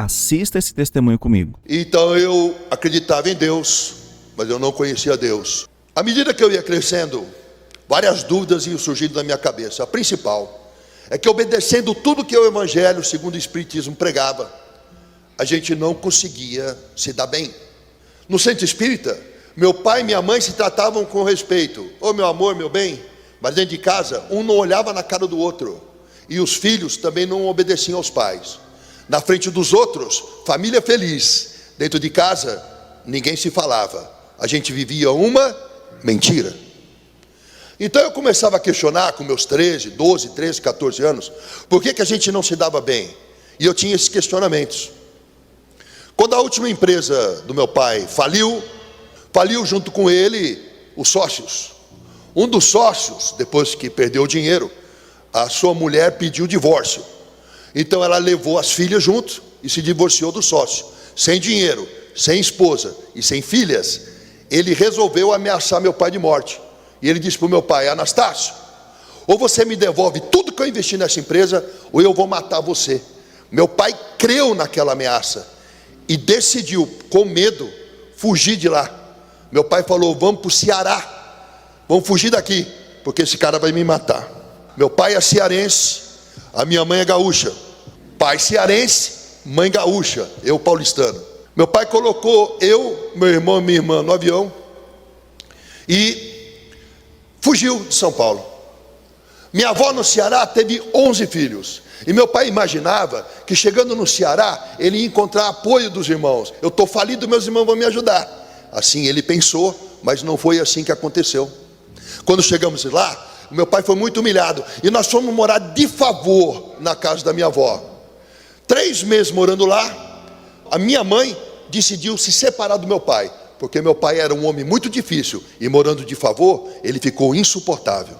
Assista esse testemunho comigo. Então eu acreditava em Deus, mas eu não conhecia Deus. À medida que eu ia crescendo, várias dúvidas iam surgindo na minha cabeça. A principal é que, obedecendo tudo que o Evangelho, segundo o Espiritismo, pregava, a gente não conseguia se dar bem. No centro espírita, meu pai e minha mãe se tratavam com respeito. Ô meu amor, meu bem. Mas dentro de casa, um não olhava na cara do outro. E os filhos também não obedeciam aos pais. Na frente dos outros, família feliz. Dentro de casa, ninguém se falava. A gente vivia uma mentira. Então eu começava a questionar com meus 13, 12, 13, 14 anos, por que a gente não se dava bem? E eu tinha esses questionamentos. Quando a última empresa do meu pai faliu junto com ele os sócios. Um dos sócios, depois que perdeu o dinheiro, a sua mulher pediu divórcio. Então ela levou as filhas junto e se divorciou do sócio. Sem dinheiro, sem esposa e sem filhas, ele resolveu ameaçar meu pai de morte. E ele disse para o meu pai: Anastácio, ou você me devolve tudo que eu investi nessa empresa, ou eu vou matar você. Meu pai creu naquela ameaça e decidiu, com medo, fugir de lá. Meu pai falou: vamos para o Ceará. Vamos fugir daqui, porque esse cara vai me matar. Meu pai é cearense, a minha mãe é gaúcha. Pai cearense, mãe gaúcha, eu paulistano. Meu pai colocou eu, meu irmão e minha irmã no avião e fugiu de São Paulo. Minha avó no Ceará teve 11 filhos. E meu pai imaginava que chegando no Ceará, ele ia encontrar apoio dos irmãos. Eu estou falido, meus irmãos vão me ajudar. Assim ele pensou, mas não foi assim que aconteceu. Quando chegamos lá, meu pai foi muito humilhado. E nós fomos morar de favor na casa da minha avó. 3 meses morando lá, a minha mãe decidiu se separar do meu pai. Porque meu pai era um homem muito difícil. E morando de favor, ele ficou insuportável.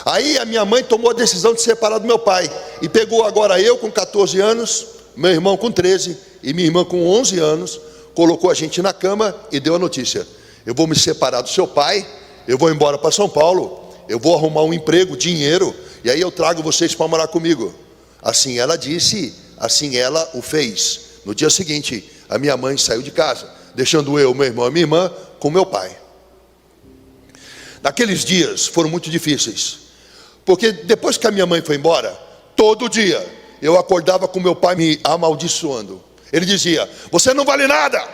Aí a minha mãe tomou a decisão de se separar do meu pai. E pegou agora eu com 14 anos, meu irmão com 13 e minha irmã com 11 anos. Colocou a gente na cama e deu a notícia: eu vou me separar do seu pai, eu vou embora para São Paulo, eu vou arrumar um emprego, dinheiro, e aí eu trago vocês para morar comigo. Assim ela disse, assim ela o fez. No dia seguinte, a minha mãe saiu de casa, deixando eu, meu irmão e minha irmã com meu pai. Naqueles dias foram muito difíceis, porque depois que a minha mãe foi embora, todo dia eu acordava com meu pai me amaldiçoando. Ele dizia: você não vale nada,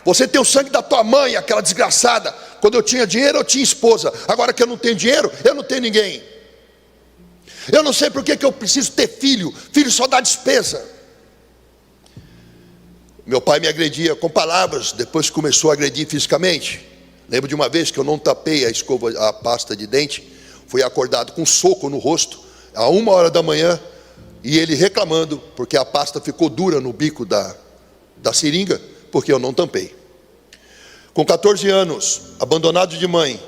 você tem o sangue da tua mãe, aquela desgraçada. Quando eu tinha dinheiro eu tinha esposa, agora que eu não tenho dinheiro, eu não tenho ninguém. Eu não sei por que eu preciso ter filho, filho só dá despesa. Meu pai me agredia com palavras, depois começou a agredir fisicamente. Lembro de uma vez que eu não tapei a pasta de dente, fui acordado com um soco no rosto, a 1h da manhã, e ele reclamando, porque a pasta ficou dura no bico da seringa, porque eu não tampei. Com 14 anos, abandonado de mãe,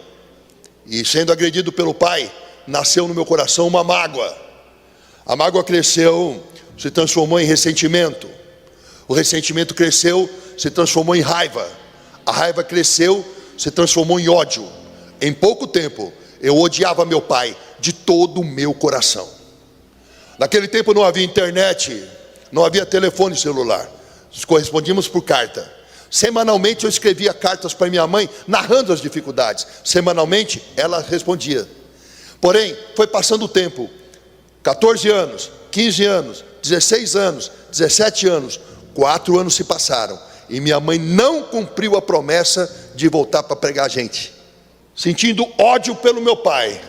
e sendo agredido pelo pai, nasceu no meu coração uma mágoa. A mágoa cresceu, se transformou em ressentimento. O ressentimento cresceu, se transformou em raiva. A raiva cresceu, se transformou em ódio. Em pouco tempo, eu odiava meu pai de todo o meu coração. Naquele tempo não havia internet, não havia telefone celular. Correspondíamos por carta. Semanalmente eu escrevia cartas para minha mãe, narrando as dificuldades. Semanalmente ela respondia. Porém, foi passando o tempo. 14 anos, 15 anos, 16 anos, 17 anos. 4 anos se passaram. E minha mãe não cumpriu a promessa de voltar para pregar a gente. Sentindo ódio pelo meu pai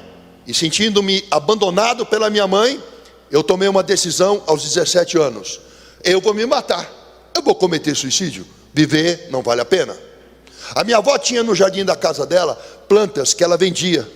e sentindo-me abandonado pela minha mãe, eu tomei uma decisão aos 17 anos. Eu vou me matar. Eu vou cometer suicídio. Viver não vale a pena. A minha avó tinha no jardim da casa dela plantas que ela vendia.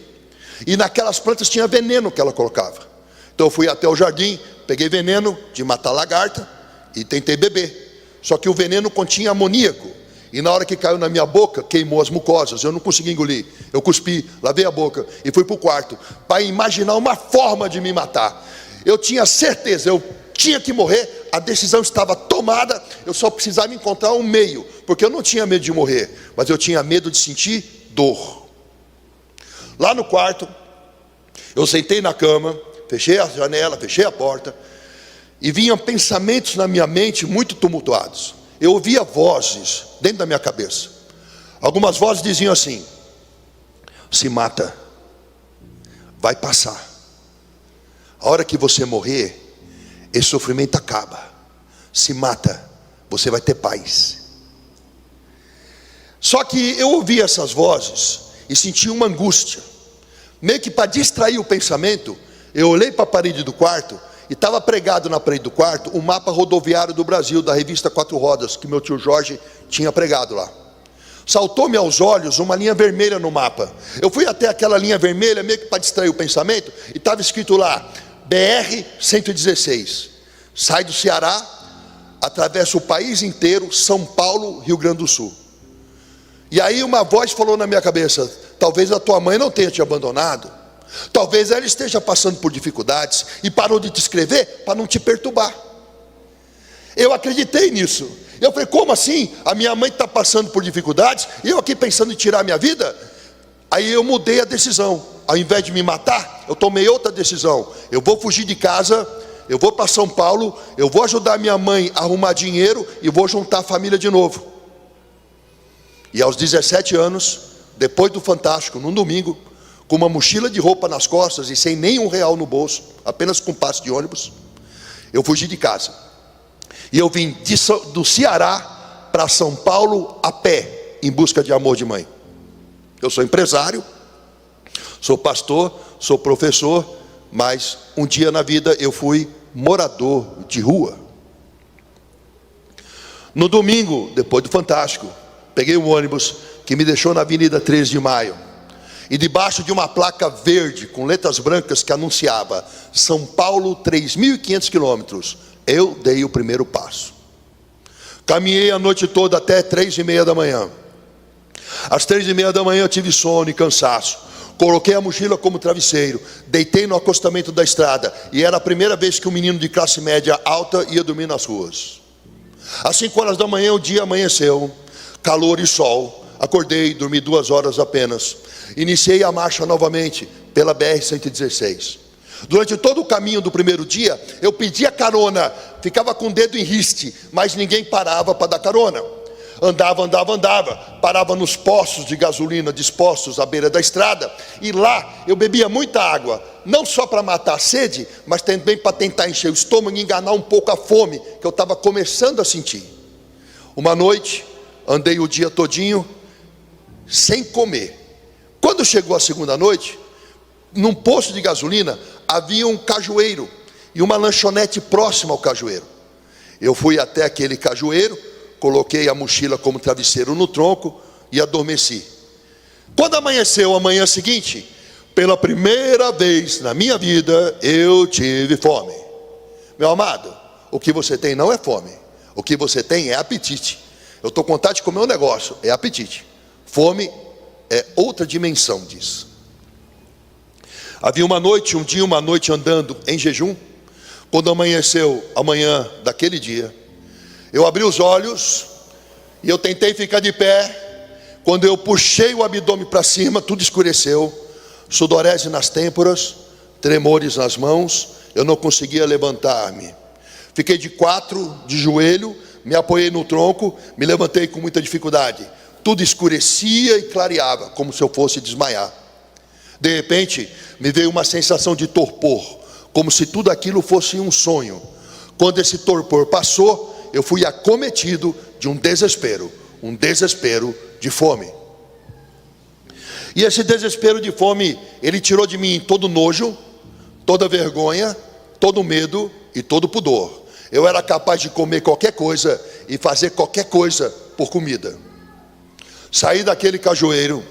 E naquelas plantas tinha veneno que ela colocava. Então eu fui até o jardim, peguei veneno de matar lagarta e tentei beber. Só que o veneno continha amoníaco. E na hora que caiu na minha boca, queimou as mucosas. Eu não consegui engolir. Eu cuspi, lavei a boca e fui para o quarto para imaginar uma forma de me matar. Eu tinha certeza, eu tinha que morrer. A decisão estava tomada. Eu só precisava encontrar um meio, porque eu não tinha medo de morrer, mas eu tinha medo de sentir dor. Lá no quarto, eu sentei na cama, fechei a janela, fechei a porta e vinham pensamentos na minha mente muito tumultuados. Eu ouvia vozes dentro da minha cabeça. Algumas vozes diziam assim: se mata, vai passar. A hora que você morrer, esse sofrimento acaba. Se mata, você vai ter paz. Só que eu ouvi essas vozes e senti uma angústia. Meio que para distrair o pensamento, eu olhei para a parede do quarto e estava pregado na parede do quarto o mapa rodoviário do Brasil, da revista Quatro Rodas, que meu tio Jorge tinha pregado lá. Saltou-me aos olhos uma linha vermelha no mapa. Eu fui até aquela linha vermelha, meio que para distrair o pensamento, e estava escrito lá: BR-116. Sai do Ceará, atravessa o país inteiro, São Paulo, Rio Grande do Sul. E aí uma voz falou na minha cabeça: talvez a tua mãe não tenha te abandonado, talvez ela esteja passando por dificuldades e parou de te escrever para não te perturbar. Eu acreditei nisso. Eu falei: como assim? A minha mãe está passando por dificuldades e eu aqui pensando em tirar a minha vida? Aí eu mudei a decisão. Ao invés de me matar, eu tomei outra decisão. Eu vou fugir de casa, eu vou para São Paulo, eu vou ajudar minha mãe a arrumar dinheiro e vou juntar a família de novo. E aos 17 anos, depois do Fantástico, num domingo, com uma mochila de roupa nas costas e sem nenhum real no bolso, apenas com passe de ônibus, eu fugi de casa. E eu vim do Ceará para São Paulo a pé, em busca de amor de mãe. Eu sou empresário, sou pastor, sou professor, mas um dia na vida eu fui morador de rua. No domingo, depois do Fantástico, peguei um ônibus que me deixou na Avenida 13 de Maio. E debaixo de uma placa verde com letras brancas que anunciava São Paulo 3.500 quilômetros, eu dei o primeiro passo. Caminhei a noite toda até 3:30 da manhã. Às 3:30 da manhã eu tive sono e cansaço. Coloquei a mochila como travesseiro, deitei no acostamento da estrada, e era a primeira vez que um menino de classe média alta ia dormir nas ruas. Às 5 horas da manhã o dia amanheceu, calor e sol. Acordei, dormi 2 horas apenas. Iniciei a marcha novamente pela BR-116. Durante todo o caminho do primeiro dia, eu pedia carona, ficava com o dedo em riste, mas ninguém parava para dar carona. Andava, parava nos postos de gasolina dispostos à beira da estrada, e lá eu bebia muita água, não só para matar a sede, mas também para tentar encher o estômago e enganar um pouco a fome que eu estava começando a sentir. Uma noite, andei o dia todinho sem comer. Quando chegou a segunda noite, num posto de gasolina havia um cajueiro e uma lanchonete próxima ao cajueiro. Eu fui até aquele cajueiro, coloquei a mochila como travesseiro no tronco e adormeci. Quando amanheceu a manhã seguinte, pela primeira vez na minha vida, eu tive fome. Meu amado, o que você tem não é fome, o que você tem é apetite. Eu estou com vontade de comer um negócio, é apetite. Fome é outra dimensão disso. Havia um dia, uma noite andando em jejum. Quando amanheceu amanhã daquele dia, eu abri os olhos e eu tentei ficar de pé. Quando eu puxei o abdômen para cima, tudo escureceu. Sudorese nas têmporas, tremores nas mãos. Eu não conseguia levantar-me. Fiquei de 4, de joelho, me apoiei no tronco, me levantei com muita dificuldade. Tudo escurecia e clareava, como se eu fosse desmaiar. De repente, me veio uma sensação de torpor, como se tudo aquilo fosse um sonho. Quando esse torpor passou, eu fui acometido de um desespero de fome. E esse desespero de fome, ele tirou de mim todo nojo, toda vergonha, todo medo e todo pudor. Eu era capaz de comer qualquer coisa e fazer qualquer coisa por comida. Saí daquele cajueiro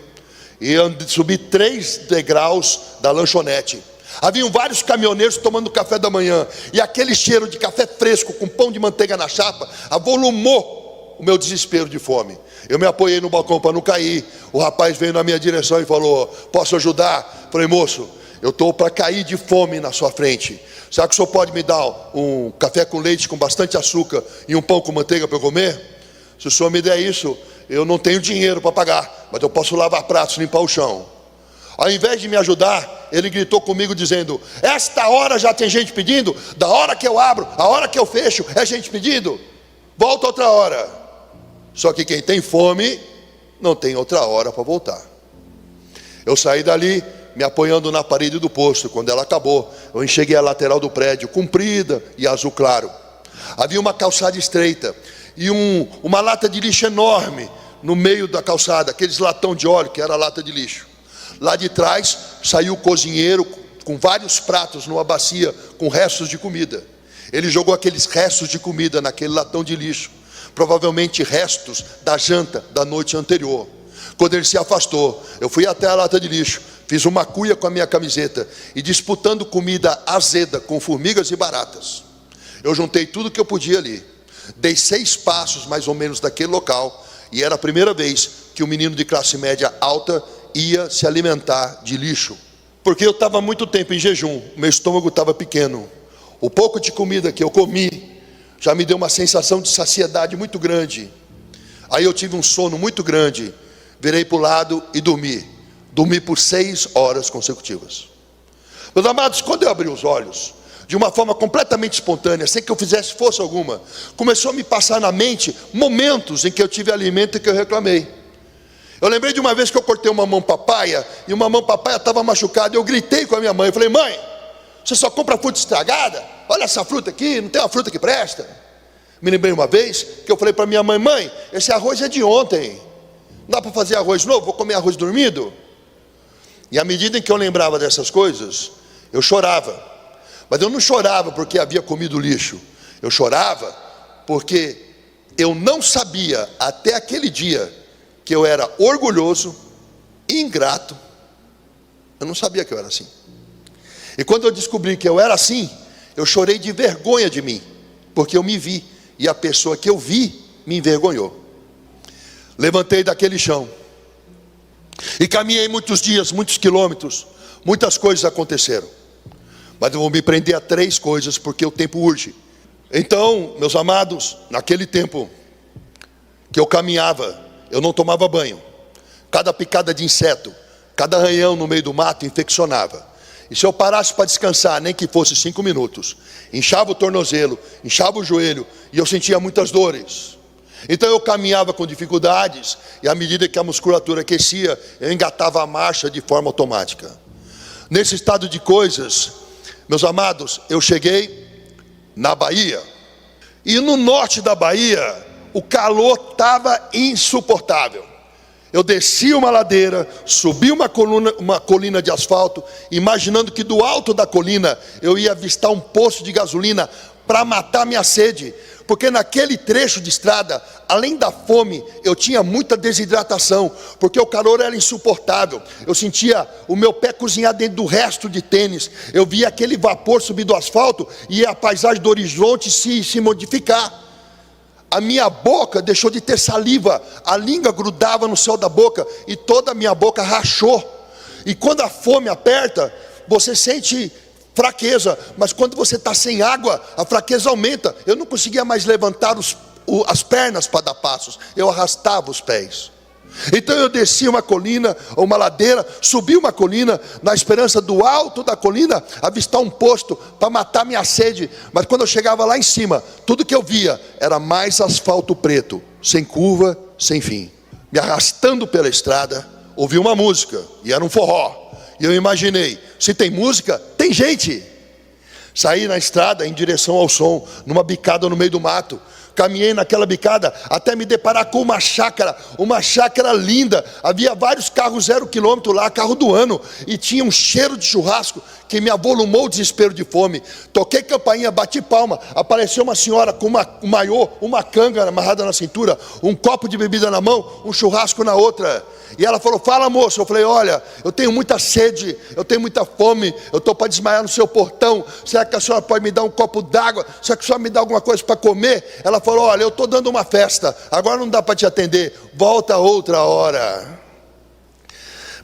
e subi 3 degraus da lanchonete. Haviam vários caminhoneiros tomando café da manhã, e aquele cheiro de café fresco com pão de manteiga na chapa avolumou o meu desespero de fome. Eu me apoiei no balcão para não cair. O rapaz veio na minha direção e falou: posso ajudar? Falei: moço, eu estou para cair de fome na sua frente. Será que o senhor pode me dar um café com leite com bastante açúcar e um pão com manteiga para eu comer? Se o senhor me der isso, eu não tenho dinheiro para pagar, mas eu posso lavar pratos, limpar o chão. Ao invés de me ajudar, ele gritou comigo dizendo: esta hora já tem gente pedindo? Da hora que eu abro, a hora que eu fecho, é gente pedindo? Volta outra hora. Só que quem tem fome, não tem outra hora para voltar. Eu saí dali, me apoiando na parede do posto. Quando ela acabou, eu enxerguei a lateral do prédio, comprida e azul claro. Havia uma calçada estreita e uma lata de lixo enorme no meio da calçada, aqueles latão de óleo que era lata de lixo. Lá de trás saiu o cozinheiro com vários pratos numa bacia com restos de comida. Ele jogou aqueles restos de comida naquele latão de lixo, provavelmente restos da janta da noite anterior. Quando ele se afastou, eu fui até a lata de lixo, fiz uma cuia com a minha camiseta e, disputando comida azeda com formigas e baratas, eu juntei tudo que eu podia ali. Dei 6 passos mais ou menos daquele local e era a primeira vez que um menino de classe média alta ia se alimentar de lixo, porque eu estava muito tempo em jejum, meu estômago estava pequeno. O pouco de comida que eu comi já me deu uma sensação de saciedade muito grande. Aí eu tive um sono muito grande, virei para o lado e dormi por 6 horas consecutivas. Meus amados, quando eu abri os olhos, de uma forma completamente espontânea, sem que eu fizesse força alguma, começou a me passar na mente momentos em que eu tive alimento e que eu reclamei. Eu lembrei de uma vez que eu cortei uma mão papaya, e uma mão papaya estava machucada, e eu gritei com a minha mãe, eu falei: mãe, você só compra fruta estragada? Olha essa fruta aqui, não tem uma fruta que presta. Me lembrei uma vez que eu falei para minha mãe: mãe, esse arroz é de ontem, não dá para fazer arroz novo, vou comer arroz dormido? E à medida em que eu lembrava dessas coisas, eu chorava. Mas eu não chorava porque havia comido lixo, eu chorava porque eu não sabia até aquele dia que eu era orgulhoso, ingrato. Eu não sabia que eu era assim. E quando eu descobri que eu era assim, eu chorei de vergonha de mim, porque eu me vi, e a pessoa que eu vi me envergonhou. Levantei daquele chão e caminhei muitos dias, muitos quilômetros. Muitas coisas aconteceram, mas eu vou me prender a 3 coisas, porque o tempo urge. Então, meus amados, naquele tempo que eu caminhava, eu não tomava banho. Cada picada de inseto, cada arranhão no meio do mato infeccionava. E se eu parasse para descansar, nem que fosse 5 minutos, inchava o tornozelo, inchava o joelho, e eu sentia muitas dores. Então eu caminhava com dificuldades, e à medida que a musculatura aquecia, eu engatava a marcha de forma automática. Nesse estado de coisas, meus amados, eu cheguei na Bahia. E no norte da Bahia, o calor estava insuportável. Eu desci uma ladeira, subi uma colina de asfalto, imaginando que do alto da colina eu ia avistar um posto de gasolina para matar minha sede. Porque naquele trecho de estrada, além da fome, eu tinha muita desidratação, porque o calor era insuportável. Eu sentia o meu pé cozinhar dentro do resto de tênis. Eu via aquele vapor subir do asfalto e a paisagem do horizonte se modificar. A minha boca deixou de ter saliva, a língua grudava no céu da boca e toda a minha boca rachou. E quando a fome aperta, você sente fraqueza, mas quando você está sem água, a fraqueza aumenta. Eu não conseguia mais levantar as pernas para dar passos, eu arrastava os pés. Então eu desci uma colina, uma ladeira, subi uma colina, na esperança do alto da colina avistar um posto para matar minha sede. Mas quando eu chegava lá em cima, tudo que eu via era mais asfalto preto, sem curva, sem fim. Me arrastando pela estrada, ouvi uma música, e era um forró. E eu imaginei, se tem música, tem gente. Saí na estrada em direção ao som, numa bicada no meio do mato. Caminhei naquela bicada até me deparar com uma chácara linda. Havia vários carros 0 quilômetro lá, carro do ano, e tinha um cheiro de churrasco que me avolumou o desespero de fome. Toquei campainha, bati palma, apareceu uma senhora com um maiô, uma canga amarrada na cintura, um copo de bebida na mão, um churrasco na outra. E ela falou: fala, moço. Eu falei: olha, eu tenho muita sede, eu tenho muita fome, eu estou para desmaiar no seu portão. Será que a senhora pode me dar um copo d'água? Será que a senhora me dá alguma coisa para comer? Ela falou: olha, eu estou dando uma festa, agora não dá para te atender, volta outra hora.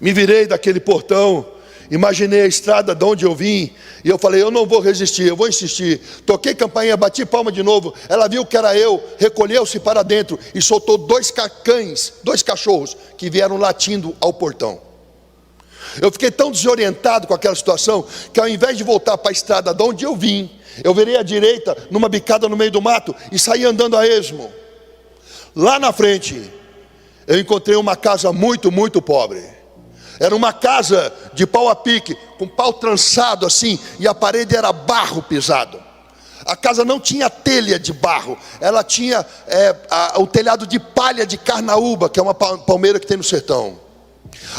Me virei daquele portão, imaginei a estrada de onde eu vim, e eu falei: eu não vou resistir, eu vou insistir. Toquei campainha, bati palma de novo. Ela viu que era eu, recolheu-se para dentro e soltou 2 cães, 2 cachorros que vieram latindo ao portão. Eu fiquei tão desorientado com aquela situação, que ao invés de voltar para a estrada de onde eu vim, eu virei à direita, numa bicada no meio do mato, e saí andando a esmo. Lá na frente, eu encontrei uma casa muito, muito pobre. Era uma casa de pau a pique, com pau trançado assim, e a parede era barro pisado. A casa não tinha telha de barro, ela tinha o telhado de palha de carnaúba, que é uma palmeira que tem no sertão.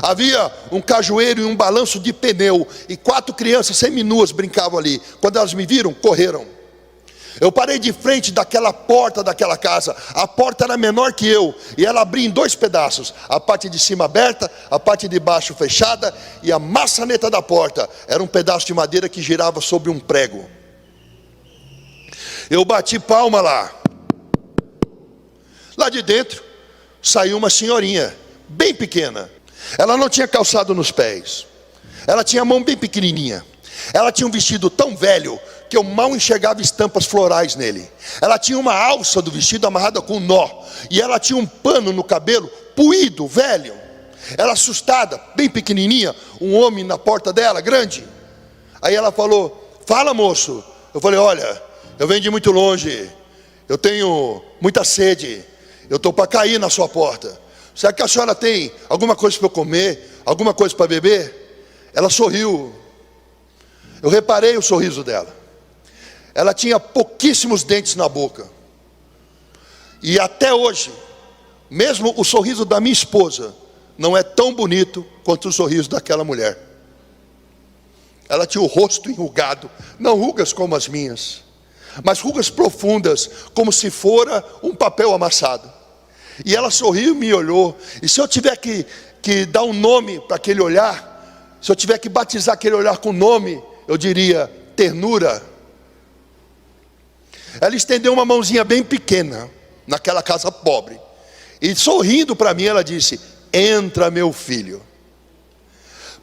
Havia um cajueiro e um balanço de pneu, e 4 crianças seminuas brincavam ali. Quando elas me viram, correram. Eu parei de frente daquela porta daquela casa. A porta era menor que eu, e ela abria em 2 pedaços, a parte de cima aberta, a parte de baixo fechada, e a maçaneta da porta era um pedaço de madeira que girava sobre um prego. Eu bati palma lá. Lá de dentro saiu uma senhorinha, bem pequena. Ela não tinha calçado nos pés, ela tinha a mão bem pequenininha. Ela tinha um vestido tão velho que eu mal enxergava estampas florais nele. Ela tinha uma alça do vestido amarrada com um nó, e ela tinha um pano no cabelo, puído, velho. Ela assustada, bem pequenininha, um homem na porta dela, grande. Aí ela falou: fala, moço. Eu falei: olha, eu venho de muito longe, eu tenho muita sede, eu estou para cair na sua porta. Será que a senhora tem alguma coisa para eu comer, alguma coisa para beber? Ela sorriu. Eu reparei o sorriso dela. Ela tinha pouquíssimos dentes na boca. E até hoje, mesmo o sorriso da minha esposa não é tão bonito quanto o sorriso daquela mulher. Ela tinha o rosto enrugado, não rugas como as minhas, mas rugas profundas, como se fora um papel amassado. E ela sorriu e me olhou. E se eu tiver que dar um nome para aquele olhar, se eu tiver que batizar aquele olhar com nome, eu diria ternura. Ela estendeu uma mãozinha bem pequena naquela casa pobre, e sorrindo para mim ela disse: entra, meu filho.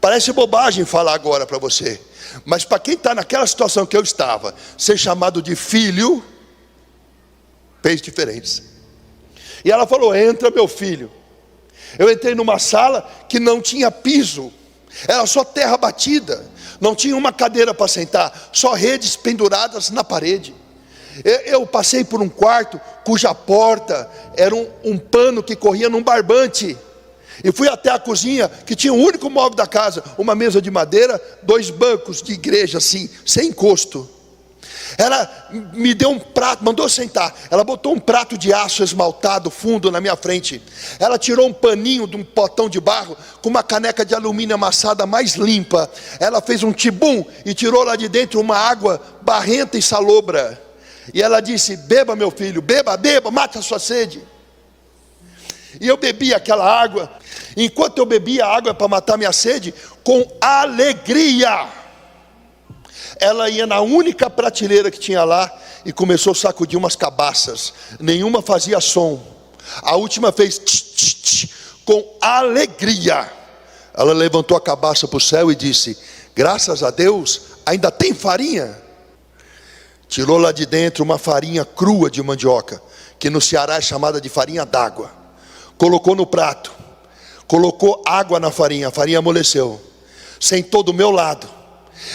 Parece bobagem falar agora para você, mas para quem está naquela situação que eu estava, ser chamado de filho fez diferença. E ela falou: entra, meu filho. Eu entrei numa sala que não tinha piso, era só terra batida, não tinha uma cadeira para sentar, só redes penduradas na parede. Eu passei por um quarto cuja porta era um pano que corria num barbante, e fui até a cozinha, que tinha o único móvel da casa, uma mesa de madeira, 2 bancos de igreja assim, sem encosto. Ela me deu um prato, mandou sentar. Ela botou um prato de aço esmaltado fundo na minha frente. Ela tirou um paninho de um potão de barro com uma caneca de alumínio amassada mais limpa. Ela fez um tibum e tirou lá de dentro uma água barrenta e salobra. E ela disse: beba, meu filho, beba, beba, mate a sua sede. E eu bebi aquela água. Enquanto eu bebia a água para matar minha sede, com alegria, ela ia na única prateleira que tinha lá e começou a sacudir umas cabaças. Nenhuma fazia som. A última fez tch, tch, tch, com alegria. Ela levantou a cabaça para o céu e disse: graças a Deus, ainda tem farinha. Tirou lá de dentro uma farinha crua de mandioca, que no Ceará é chamada de farinha d'água. Colocou no prato, colocou água na farinha, a farinha amoleceu. Sentou do meu lado.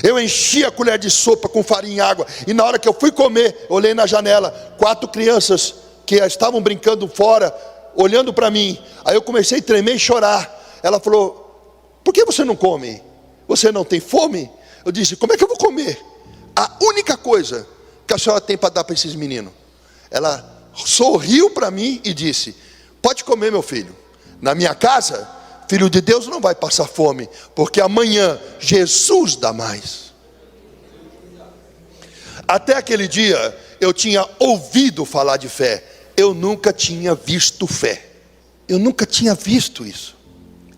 Eu enchi a colher de sopa com farinha e água, e na hora que eu fui comer, olhei na janela, 4 crianças que estavam brincando fora, olhando para mim. Aí eu comecei a tremer e chorar. Ela falou: por que você não come? Você não tem fome? Eu disse: como é que eu vou comer a única coisa que a senhora tem para dar para esses meninos? Ela sorriu para mim e disse: pode comer, meu filho. Na minha casa, filho de Deus não vai passar fome, porque amanhã Jesus dá mais. Até aquele dia eu tinha ouvido falar de fé, eu nunca tinha visto fé. Eu nunca tinha visto isso.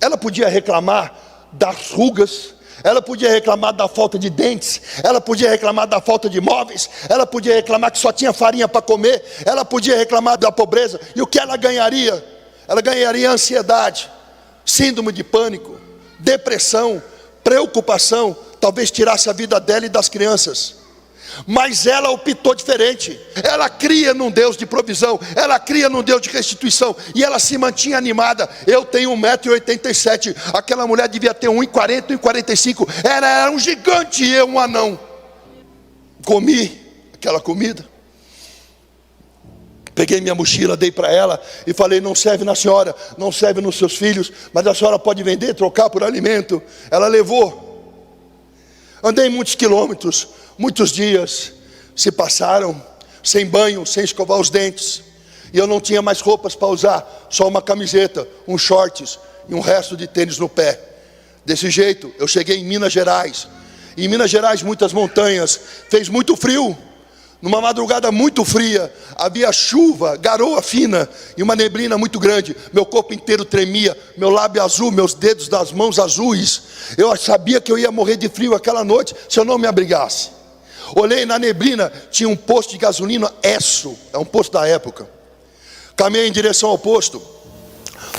Ela podia reclamar das rugas, ela podia reclamar da falta de dentes, ela podia reclamar da falta de móveis, ela podia reclamar que só tinha farinha para comer, ela podia reclamar da pobreza. E o que ela ganharia? Ela ganharia ansiedade, síndrome de pânico, depressão, preocupação. Talvez tirasse a vida dela e das crianças. Mas ela optou diferente. Ela cria num Deus de provisão, ela cria num Deus de restituição, e ela se mantinha animada. Eu tenho 1,87 m, aquela mulher devia ter 1,40 m, 1,45 m. Ela era um gigante e eu um anão. Comi aquela comida, peguei minha mochila, dei para ela e falei: não serve na senhora, não serve nos seus filhos, mas a senhora pode vender, trocar por alimento. Ela levou. Andei muitos quilômetros, muitos dias se passaram, sem banho, sem escovar os dentes, e eu não tinha mais roupas para usar, só uma camiseta, uns shorts e um resto de tênis no pé. Desse jeito eu cheguei em Minas Gerais. Em Minas Gerais, muitas montanhas, fez muito frio. Numa madrugada muito fria, havia chuva, garoa fina e uma neblina muito grande. Meu corpo inteiro tremia, meu lábio azul, meus dedos das mãos azuis. Eu sabia que eu ia morrer de frio aquela noite se eu não me abrigasse. Olhei na neblina, tinha um posto de gasolina Esso, é um posto da época. Caminhei em direção ao posto.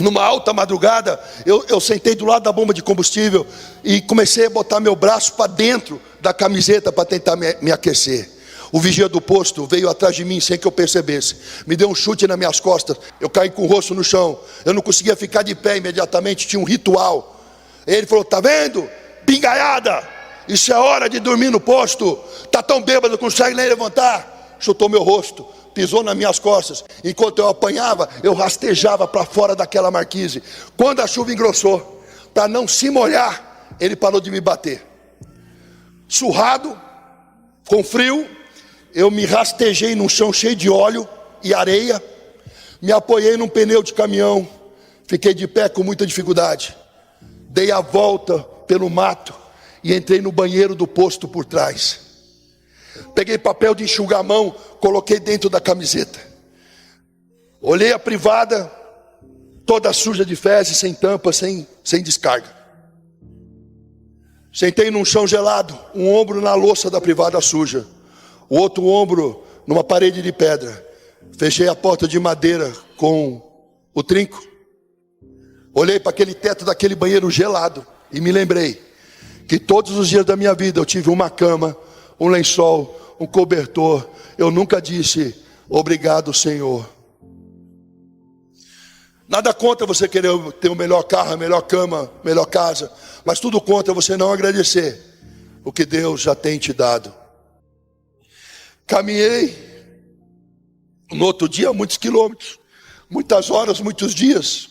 Numa alta madrugada, eu sentei do lado da bomba de combustível e comecei a botar meu braço para dentro da camiseta para tentar me aquecer. O vigia do posto veio atrás de mim sem que eu percebesse. Me deu um chute nas minhas costas. Eu caí com o rosto no chão. Eu não conseguia ficar de pé imediatamente. Tinha um ritual. Ele falou: tá vendo? Pingaiada, isso é hora de dormir no posto. Tá tão bêbado, não consegue nem levantar. Chutou meu rosto, pisou nas minhas costas. Enquanto eu apanhava, eu rastejava para fora daquela marquise. Quando a chuva engrossou, para não se molhar, ele parou de me bater. Surrado, com frio, eu me rastejei num chão cheio de óleo e areia, me apoiei num pneu de caminhão, fiquei de pé com muita dificuldade. Dei a volta pelo mato e entrei no banheiro do posto por trás. Peguei papel de enxugar a mão, coloquei dentro da camiseta. Olhei a privada, toda suja de fezes, sem tampa, sem descarga. Sentei num chão gelado, um ombro na louça da privada suja, o outro ombro numa parede de pedra. Fechei a porta de madeira com o trinco. Olhei para aquele teto daquele banheiro gelado e me lembrei que todos os dias da minha vida eu tive uma cama, um lençol, um cobertor. Eu nunca disse obrigado, Senhor. Nada contra você querer ter o melhor carro, a melhor cama, a melhor casa, mas tudo contra você não agradecer o que Deus já tem te dado. Caminhei no outro dia muitos quilômetros, muitas horas, muitos dias,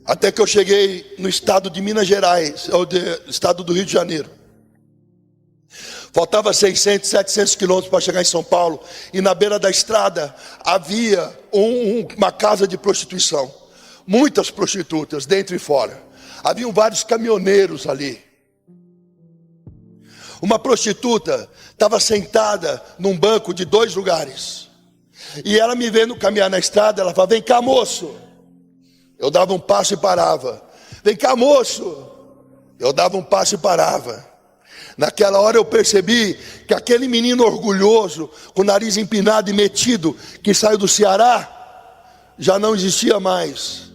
até que eu cheguei no estado de Minas Gerais, estado do Rio de Janeiro. Faltava 600, 700 quilômetros para chegar em São Paulo, e na beira da estrada havia uma casa de prostituição, muitas prostitutas dentro e fora. Haviam vários caminhoneiros ali. Uma prostituta estava sentada num banco de 2 lugares, e ela me vendo caminhar na estrada, ela falava: vem cá, moço. Eu dava um passo e parava. Vem cá, moço. Eu dava um passo e parava. Naquela hora eu percebi que aquele menino orgulhoso, com o nariz empinado e metido, que saiu do Ceará, já não existia mais.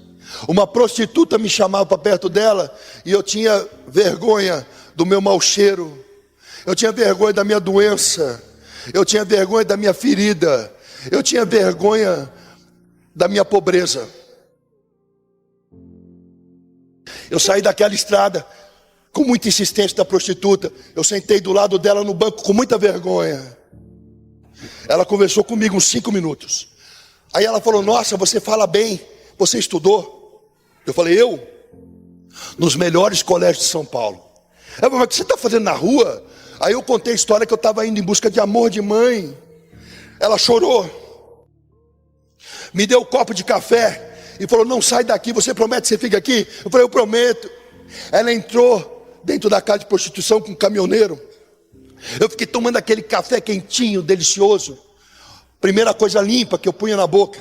Uma prostituta me chamava para perto dela, e eu tinha vergonha do meu mau cheiro, eu tinha vergonha da minha doença, eu tinha vergonha da minha ferida, eu tinha vergonha da minha pobreza. Eu saí daquela estrada com muita insistência da prostituta. Eu sentei do lado dela no banco com muita vergonha. Ela conversou comigo uns 5 minutos. Aí ela falou: nossa, você fala bem, você estudou? Eu falei: eu? Nos melhores colégios de São Paulo. Ela falou: mas o que você está fazendo na rua? Aí eu contei a história que eu estava indo em busca de amor de mãe. Ela chorou, me deu um copo de café e falou: não sai daqui, você promete que você fica aqui? Eu falei: eu prometo. Ela entrou dentro da casa de prostituição com um caminhoneiro. Eu fiquei tomando aquele café quentinho, delicioso, primeira coisa limpa que eu punha na boca.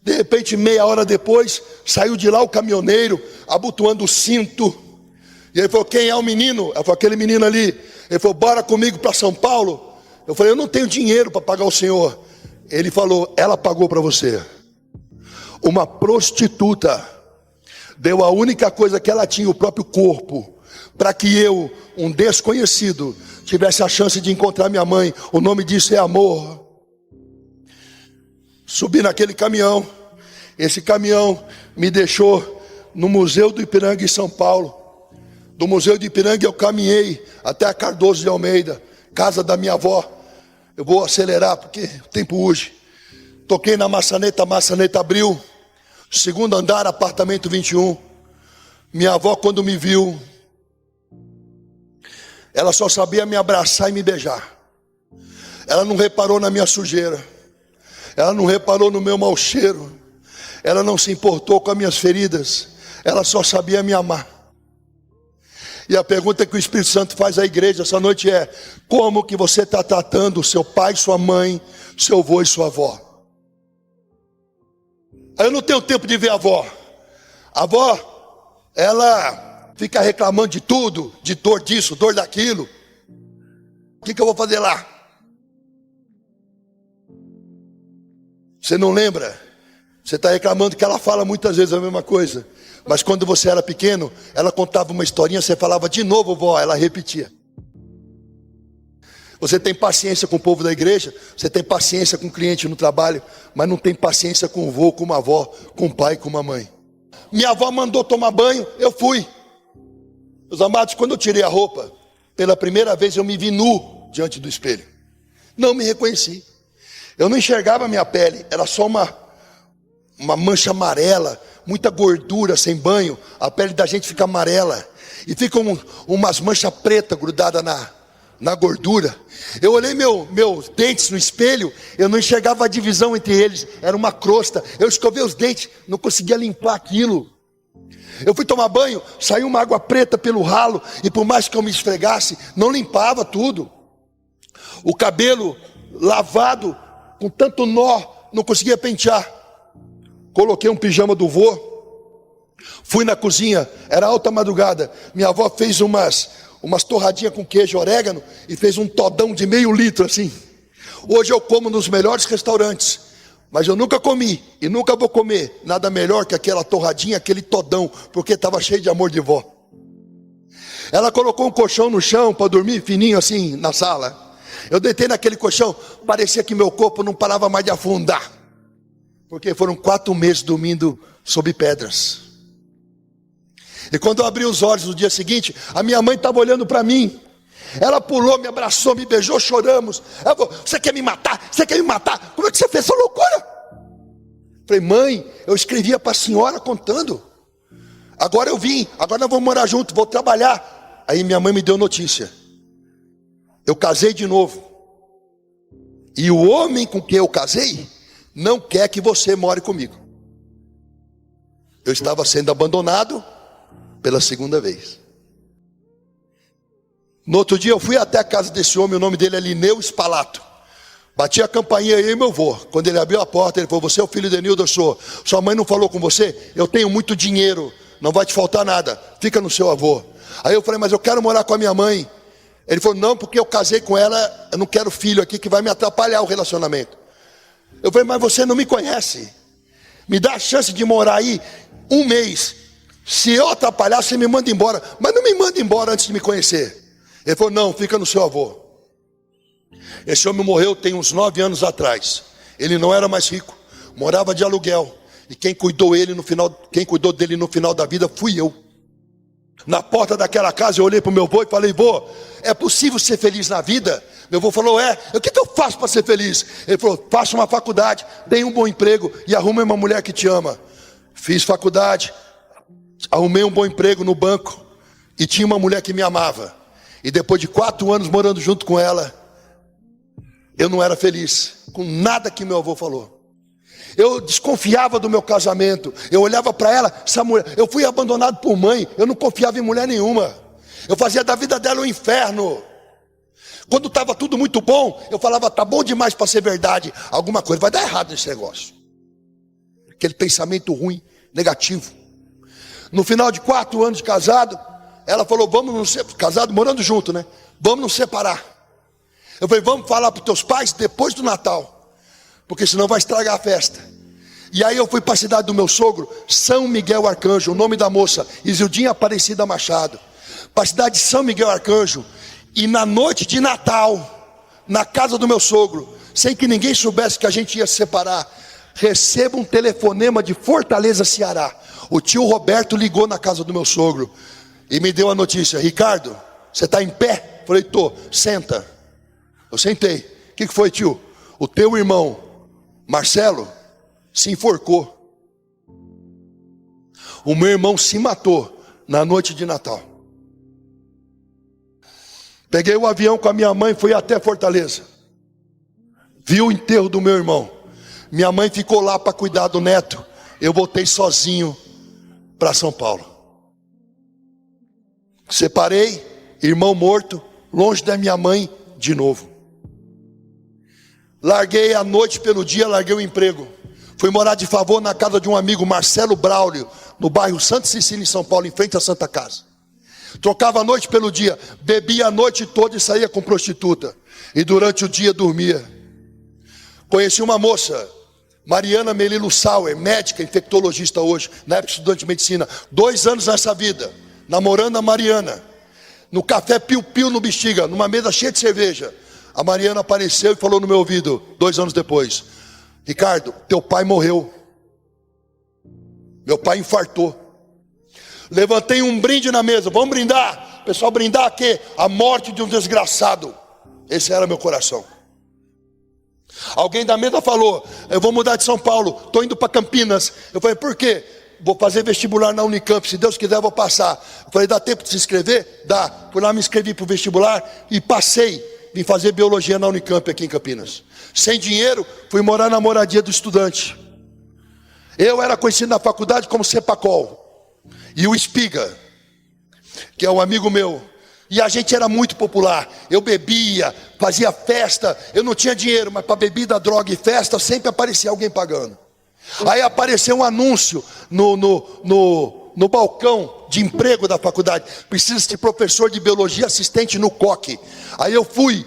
De repente, meia hora depois, saiu de lá o caminhoneiro, abotoando o cinto. E ele falou: quem é o menino? Ela falou: aquele menino ali. Ele falou: bora comigo para São Paulo. Eu falei: eu não tenho dinheiro para pagar o senhor. Ele falou: ela pagou para você. Uma prostituta deu a única coisa que ela tinha, o próprio corpo, para que eu, um desconhecido, tivesse a chance de encontrar minha mãe. O nome disso é amor. Subi naquele caminhão. Esse caminhão me deixou no Museu do Ipiranga em São Paulo. Do Museu do Ipiranga eu caminhei até a Cardoso de Almeida, casa da minha avó. Eu vou acelerar porque o tempo urge. Toquei na maçaneta, a maçaneta abriu. Segundo andar, apartamento 21. Minha avó, quando me viu, ela só sabia me abraçar e me beijar. Ela não reparou na minha sujeira. Ela não reparou no meu mau cheiro. Ela não se importou com as minhas feridas. Ela só sabia me amar. E a pergunta que o Espírito Santo faz à igreja essa noite é: como que você está tratando o seu pai, sua mãe, seu avô e sua avó? Eu não tenho tempo de ver a avó. A avó, ela fica reclamando de tudo, de dor disso, dor daquilo. O que eu vou fazer lá? Você não lembra? Você está reclamando que ela fala muitas vezes a mesma coisa. Mas quando você era pequeno, ela contava uma historinha, você falava de novo, vó, ela repetia. Você tem paciência com o povo da igreja, você tem paciência com o cliente no trabalho, mas não tem paciência com o vô, com uma avó, com o pai, com uma mãe. Minha avó mandou tomar banho, eu fui. Meus amados, quando eu tirei a roupa, pela primeira vez eu me vi nu diante do espelho. Não me reconheci. Eu não enxergava a minha pele, era só uma mancha amarela, muita gordura, sem banho, a pele da gente fica amarela, e ficam umas manchas pretas grudadas na gordura. Eu olhei meus dentes no espelho, eu não enxergava a divisão entre eles, era uma crosta. Eu escovei os dentes, não conseguia limpar aquilo. Eu fui tomar banho, saiu uma água preta pelo ralo, e por mais que eu me esfregasse, não limpava tudo. O cabelo lavado, com tanto nó, não conseguia pentear. Coloquei um pijama do vô, fui na cozinha, era alta madrugada. Minha avó fez umas torradinhas com queijo e orégano e fez um todão de meio litro assim. Hoje eu como nos melhores restaurantes, mas eu nunca comi e nunca vou comer nada melhor que aquela torradinha, aquele todão, porque estava cheio de amor de vó. Ela colocou um colchão no chão para dormir fininho assim na sala. Eu deitei naquele colchão, parecia que meu corpo não parava mais de afundar. Porque foram 4 meses dormindo sob pedras. E quando eu abri os olhos no dia seguinte, a minha mãe estava olhando para mim. Ela pulou, me abraçou, me beijou, choramos. Ela falou: você quer me matar? Você quer me matar? Como é que você fez essa loucura? Falei: mãe, eu escrevia para a senhora contando. Agora eu vim, agora nós vamos morar juntos, vou trabalhar. Aí minha mãe me deu notícia. Eu casei de novo. E o homem com quem eu casei não quer que você more comigo. Eu estava sendo abandonado pela segunda vez. No outro dia eu fui até a casa desse homem, o nome dele é Lineu Spalato. Bati a campainha aí, meu avô. Quando ele abriu a porta, ele falou: você é o filho de Enildo? Eu sou. Sua mãe não falou com você? Eu tenho muito dinheiro, não vai te faltar nada, fica no seu avô. Aí eu falei: mas eu quero morar com a minha mãe. Ele falou: não, porque eu casei com ela, eu não quero filho aqui que vai me atrapalhar o relacionamento. Eu falei: mas você não me conhece, me dá a chance de morar aí 1 mês. Se eu atrapalhar, você me manda embora. Mas não me manda embora antes de me conhecer. Ele falou: não, fica no seu avô. Esse homem morreu tem uns 9 anos atrás. Ele não era mais rico, morava de aluguel. E quem cuidou dele no final da vida fui eu. Na porta daquela casa eu olhei para o meu avô e falei: vô, é possível ser feliz na vida? Meu avô falou: é. O que eu faço para ser feliz? Ele falou: faça uma faculdade, tenha um bom emprego e arrume uma mulher que te ama. Fiz faculdade, arrumei um bom emprego no banco e tinha uma mulher que me amava. E depois de 4 anos morando junto com ela, eu não era feliz com nada que meu avô falou. Eu desconfiava do meu casamento. Eu olhava para ela, essa mulher. Eu fui abandonado por mãe. Eu não confiava em mulher nenhuma. Eu fazia da vida dela um inferno. Quando estava tudo muito bom, eu falava: tá bom demais para ser verdade. Alguma coisa vai dar errado nesse negócio. Aquele pensamento ruim, negativo. No final de 4 anos de casado, ela falou: vamos nos separar. Casado, morando junto, né? Vamos nos separar. Eu falei: vamos falar para os teus pais depois do Natal, porque senão vai estragar a festa. E aí eu fui para a cidade do meu sogro, São Miguel Arcanjo, o nome da moça, Isildinha Aparecida Machado. para a cidade de São Miguel Arcanjo. E na noite de Natal, na casa do meu sogro, sem que ninguém soubesse que a gente ia se separar, recebo um telefonema de Fortaleza, Ceará. O tio Roberto ligou na casa do meu sogro e me deu a notícia: Ricardo, você está em pé? Falei, tô. Senta. Eu sentei. O que foi, tio? O teu irmão Marcelo se enforcou. O meu irmão se matou na noite de Natal. Peguei o avião com a minha mãe, fui até Fortaleza. Vi o enterro do meu irmão. Minha mãe ficou lá para cuidar do neto. Eu voltei sozinho para São Paulo. Separei, irmão morto, longe da minha mãe de novo. Larguei a noite pelo dia, larguei o emprego. Fui morar de favor na casa de um amigo, Marcelo Braulio, no bairro Santa Cecília, em São Paulo, em frente à Santa Casa. Trocava a noite pelo dia, bebia a noite toda e saía com prostituta. E durante o dia dormia. Conheci uma moça, Mariana Melilo Sauer, médica, infectologista hoje, na época estudante de medicina. 2 anos nessa vida, namorando a Mariana. No café Piu-Piu no Bexiga, numa mesa cheia de cerveja. A Mariana apareceu e falou no meu ouvido, 2 anos depois: Ricardo, teu pai morreu. Meu pai infartou. Levantei um brinde na mesa, vamos brindar. Pessoal, brindar a quê? A morte de um desgraçado. Esse era meu coração. Alguém da mesa falou: eu vou mudar de São Paulo, estou indo para Campinas. Eu falei, por quê? Vou fazer vestibular na Unicamp, se Deus quiser eu vou passar. Eu falei, dá tempo de se inscrever? Dá. Fui lá, me inscrevi para o vestibular e passei. Vim fazer biologia na Unicamp aqui em Campinas. Sem dinheiro, fui morar na moradia do estudante. Eu era conhecido na faculdade como Cepacol. E o Espiga, que é um amigo meu. E a gente era muito popular. Eu bebia, fazia festa. Eu não tinha dinheiro, mas para bebida, droga e festa sempre aparecia alguém pagando. Aí apareceu um anúncio no balcão de emprego da faculdade: precisa de professor de biologia assistente no COC. Aí eu fui,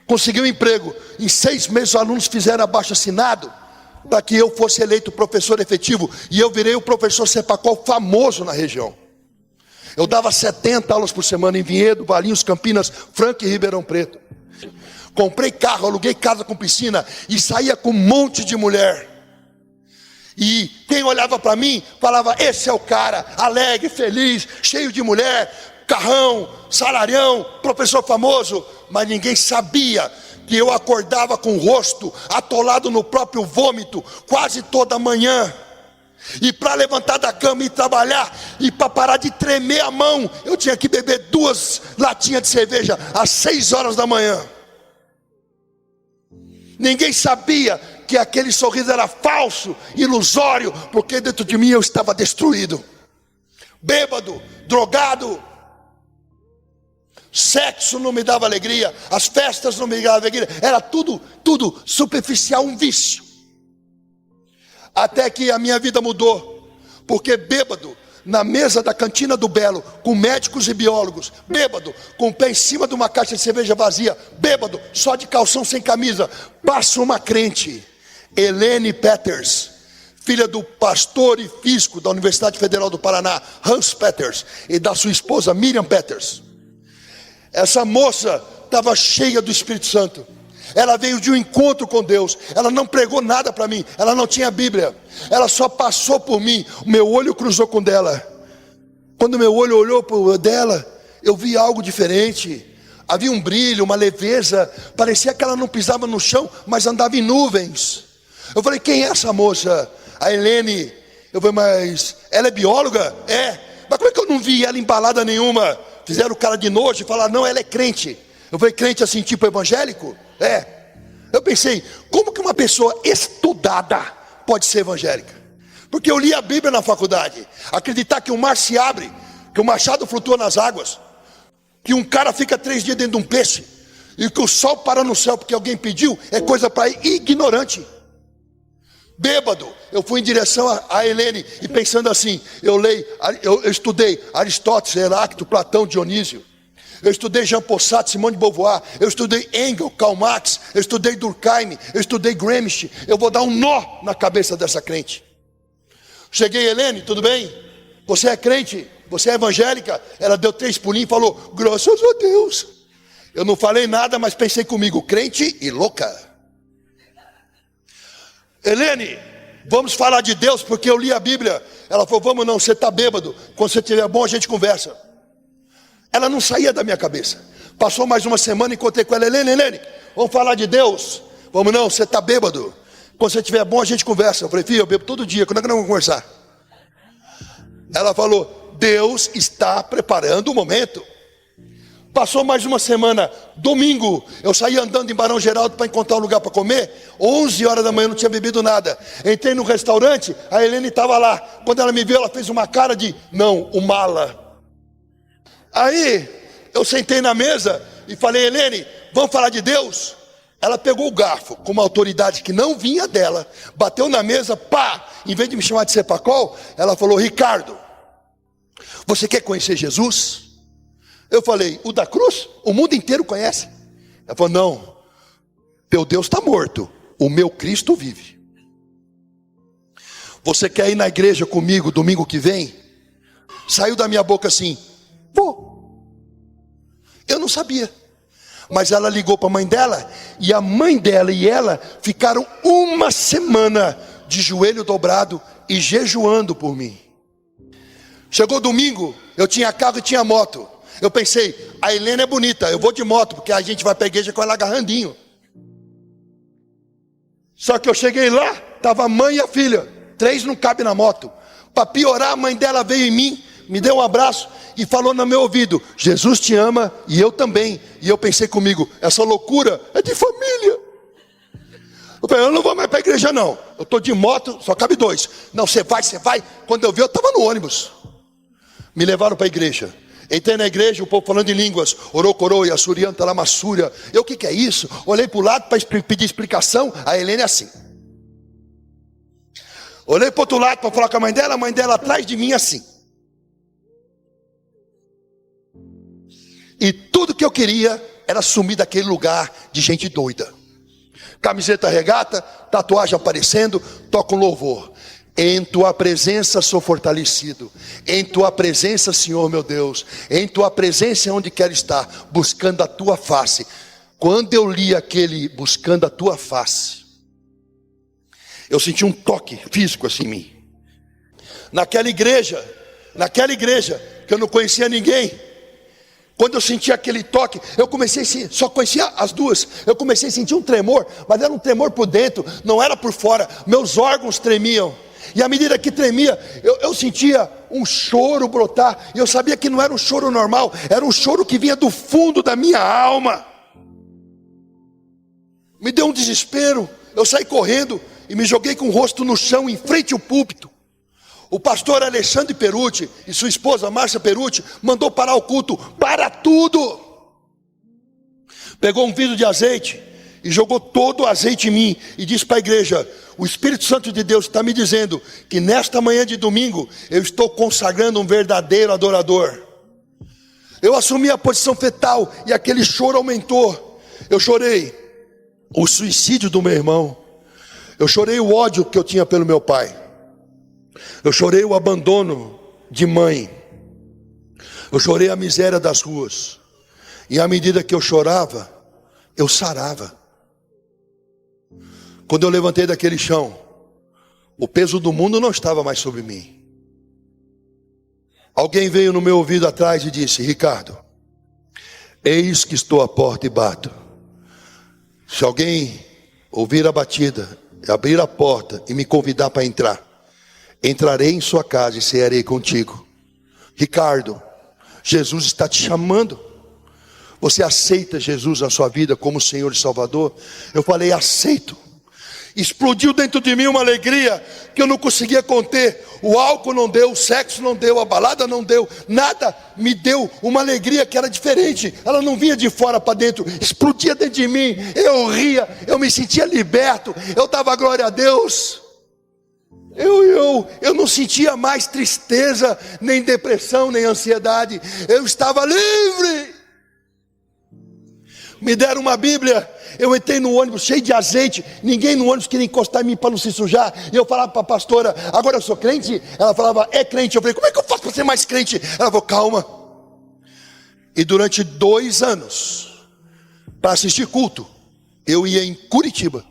consegui um emprego. Em 6 meses os alunos fizeram abaixo-assinado para que eu fosse eleito professor efetivo. E eu virei o professor Cepacol famoso na região. Eu dava 70 aulas por semana em Vinhedo, Valinhos, Campinas, Franca e Ribeirão Preto. Comprei carro, aluguei casa com piscina e saía com um monte de mulher. E quem olhava para mim falava: esse é o cara, alegre, feliz, cheio de mulher, carrão, salarião, professor famoso. Mas ninguém sabia que eu acordava com o rosto atolado no próprio vômito quase toda manhã. E para levantar da cama e trabalhar, e para parar de tremer a mão, eu tinha que beber 2 latinhas de cerveja às 6 horas da manhã. Ninguém sabia que aquele sorriso era falso, ilusório, porque dentro de mim eu estava destruído, bêbado, drogado. Sexo não me dava alegria, as festas não me davam alegria, era tudo superficial, um vício. Até que a minha vida mudou, porque bêbado, na mesa da cantina do Belo, com médicos e biólogos, bêbado, com o pé em cima de uma caixa de cerveja vazia, bêbado, só de calção sem camisa, passa uma crente, Helene Peters, filha do pastor e físico da Universidade Federal do Paraná, Hans Peters, e da sua esposa Miriam Peters. Essa moça estava cheia do Espírito Santo. Ela veio de um encontro com Deus. Ela não pregou nada para mim. Ela não tinha Bíblia. Ela só passou por mim. O meu olho cruzou com o dela. Quando meu olho olhou para o dela, eu vi algo diferente. Havia um brilho, uma leveza. Parecia que ela não pisava no chão, mas andava em nuvens. Eu falei, quem é essa moça? A Helene. Eu falei, mas ela é bióloga? É. Mas como é que eu não vi ela em balada nenhuma? Fizeram o cara de nojo e falaram, não, ela é crente. Eu falei, crente assim, tipo evangélico? É. Eu pensei, como que uma pessoa estudada pode ser evangélica? Porque eu li a Bíblia na faculdade. Acreditar que o mar se abre, que o machado flutua nas águas, que um cara fica 3 dias dentro de um peixe, e que o sol para no céu porque alguém pediu, é coisa para ignorante. Bêbado, eu fui em direção a Helene e pensando assim, eu estudei Aristóteles, Heráclito, Platão, Dionísio. Eu estudei Jean Paul Sartre, Simone de Beauvoir. Eu estudei Engels, Karl Marx. Eu estudei Durkheim. Eu estudei Gramsci. Eu vou dar um nó na cabeça dessa crente. Cheguei, Helene, tudo bem? Você é crente? você é evangélica? Ela deu 3 pulinhos e falou, graças a Deus. Eu não falei nada, mas pensei comigo, crente e louca. Helene, vamos falar de Deus, porque eu li a Bíblia. Ela falou, vamos não, você está bêbado. Quando você estiver bom, a gente conversa. Ela não saía da minha cabeça. Passou mais uma semana, encontrei com ela, Helene, vamos falar de Deus. Vamos não, você está bêbado. Quando você estiver bom, a gente conversa. Eu falei, filho, eu bebo todo dia, quando é que nós vamos conversar? Ela falou, Deus está preparando o momento. Passou mais uma semana, domingo, eu saí andando em Barão Geraldo para encontrar um lugar para comer. 11 horas da manhã, não tinha bebido nada. Entrei no restaurante, a Helene estava lá. Quando ela me viu, ela fez uma cara de, não, o mala. Aí, eu sentei na mesa e falei, Helene, vamos falar de Deus? Ela pegou o garfo, com uma autoridade que não vinha dela, bateu na mesa, pá, em vez de me chamar de Cepacol, ela falou, Ricardo, você quer conhecer Jesus? Eu falei, o da cruz? O mundo inteiro conhece. Ela falou, não, teu Deus está morto, o meu Cristo vive. Você quer ir na igreja comigo domingo que vem? Saiu da minha boca assim, vou. Eu não sabia. Mas ela ligou para a mãe dela, e a mãe dela e ela ficaram uma semana de joelho dobrado e jejuando por mim. Chegou domingo, eu tinha carro e tinha moto. Eu pensei, a Helene é bonita, eu vou de moto, porque a gente vai para a igreja com ela agarrandinho. Só que eu cheguei lá, estava a mãe e a filha, 3 não cabe na moto. Para piorar, a mãe dela veio em mim, me deu um abraço e falou no meu ouvido, Jesus te ama e eu também. E eu pensei comigo, essa loucura é de família. Eu falei, eu não vou mais para a igreja não, eu estou de moto, só cabe 2. Não, você vai. Quando eu vi, eu estava no ônibus. Me levaram para a igreja. Entrei na igreja, o povo falando em línguas, orocoro, yassurianta, lamassúria. Eu, o que é isso? Olhei para o lado para pedir explicação, a Helene é assim. Olhei para o outro lado para falar com a mãe dela atrás de mim assim. E tudo que eu queria era sumir daquele lugar de gente doida. Camiseta regata, tatuagem aparecendo, toco um louvor. Em tua presença sou fortalecido. Em tua presença, Senhor meu Deus. Em tua presença é onde quero estar, buscando a tua face. Quando eu li aquele buscando a tua face, eu senti um toque físico assim em mim. Naquela igreja que eu não conhecia ninguém. Quando eu senti aquele toque, eu comecei a sentir, só conhecia as duas. Eu comecei a sentir um tremor, mas era um tremor por dentro, não era por fora. Meus órgãos tremiam. E à medida que tremia, eu sentia um choro brotar. E eu sabia que não era um choro normal, era um choro que vinha do fundo da minha alma. Me deu um desespero. Eu saí correndo e me joguei com o rosto no chão, em frente ao púlpito. O pastor Alexandre Perucci e sua esposa Márcia Perucci mandou parar o culto. Para tudo! Pegou um vidro de azeite e jogou todo o azeite em mim e disse para a igreja, o Espírito Santo de Deus está me dizendo que nesta manhã de domingo eu estou consagrando um verdadeiro adorador. Eu assumi a posição fetal e aquele choro aumentou. Eu chorei o suicídio do meu irmão. Eu chorei o ódio que eu tinha pelo meu pai. Eu chorei o abandono de mãe. Eu chorei a miséria das ruas. E à medida que eu chorava, eu sarava. Quando eu levantei daquele chão, o peso do mundo não estava mais sobre mim. Alguém veio no meu ouvido atrás e disse, Ricardo, eis que estou à porta e bato. Se alguém ouvir a batida, abrir a porta e me convidar para entrar, entrarei em sua casa e cearei contigo. Ricardo, Jesus está te chamando. Você aceita Jesus na sua vida como Senhor e Salvador? Eu falei, aceito. Explodiu dentro de mim uma alegria que eu não conseguia conter. O álcool não deu, o sexo não deu, a balada não deu, nada me deu uma alegria que era diferente. Ela não vinha de fora para dentro, explodia dentro de mim. Eu ria, eu me sentia liberto, eu dava glória a Deus. Eu não sentia mais tristeza, nem depressão, nem ansiedade. Eu estava livre. Me deram uma Bíblia. Eu entrei no ônibus cheio de azeite. Ninguém no ônibus queria encostar em mim para não se sujar. E eu falava para a pastora, agora eu sou crente? Ela falava, é crente. Eu falei, como é que eu faço para ser mais crente. Ela falou, calma. E durante 2 anos, para assistir culto, eu ia em Curitiba.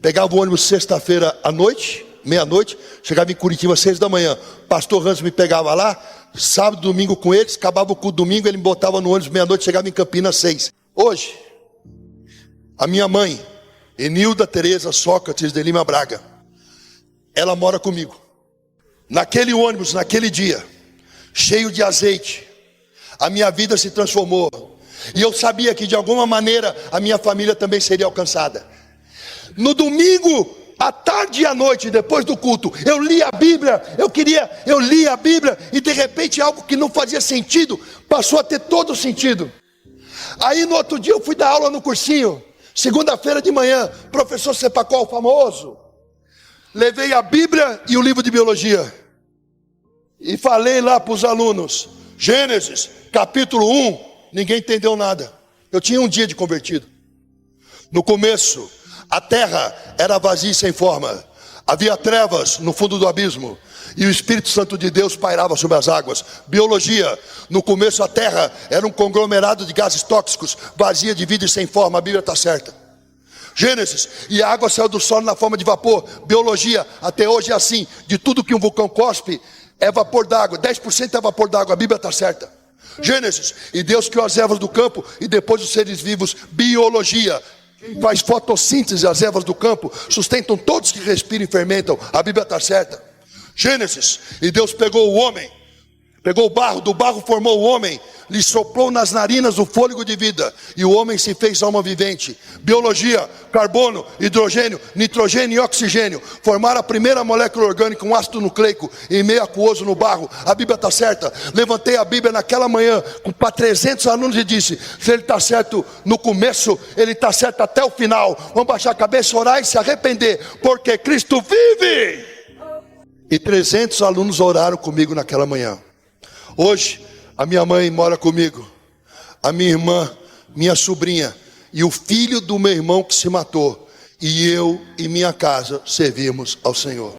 Pegava o ônibus sexta-feira à noite, meia-noite, chegava em Curitiba às 6 da manhã. Pastor Hans me pegava lá, sábado, domingo com eles, acabava o culto domingo, ele me botava no ônibus meia-noite, chegava em Campinas às 6. Hoje, a minha mãe, Enilda Tereza Sócrates de Lima Braga, ela mora comigo. Naquele ônibus, naquele dia, cheio de azeite, a minha vida se transformou. E eu sabia que de alguma maneira a minha família também seria alcançada. No domingo, à tarde e à noite, depois do culto, eu li a Bíblia, eu li a Bíblia, e de repente algo que não fazia sentido, passou a ter todo sentido. Aí no outro dia eu fui dar aula no cursinho, segunda-feira de manhã, professor Cepacol famoso. Levei a Bíblia e o livro de biologia, e falei lá para os alunos, Gênesis, capítulo 1, ninguém entendeu nada. Eu tinha um dia de convertido. No começo, a terra era vazia e sem forma. Havia trevas no fundo do abismo. E o Espírito Santo de Deus pairava sobre as águas. Biologia. No começo a terra era um conglomerado de gases tóxicos, vazia de vida e sem forma. A Bíblia está certa. Gênesis. E a água saiu do solo na forma de vapor. Biologia. Até hoje é assim. De tudo que um vulcão cospe, é vapor d'água. 10% é vapor d'água. A Bíblia está certa. Gênesis. E Deus criou as ervas do campo e depois os seres vivos. Biologia. Quem faz fotossíntese, as ervas do campo sustentam todos que respiram e fermentam. A Bíblia está certa. Gênesis. E Deus pegou o homem, pegou o barro, do barro formou o homem, lhe soprou nas narinas o fôlego de vida, e o homem se fez alma vivente. Biologia. Carbono, hidrogênio, nitrogênio e oxigênio formaram a primeira molécula orgânica, um ácido nucleico em meio aquoso no barro. A Bíblia está certa. Levantei a Bíblia naquela manhã para 300 alunos e disse, se ele está certo no começo, ele está certo até o final. Vamos baixar a cabeça, orar e se arrepender, porque Cristo vive. E 300 alunos oraram comigo naquela manhã. Hoje, a minha mãe mora comigo, a minha irmã, minha sobrinha e o filho do meu irmão que se matou. E eu e minha casa servimos ao Senhor.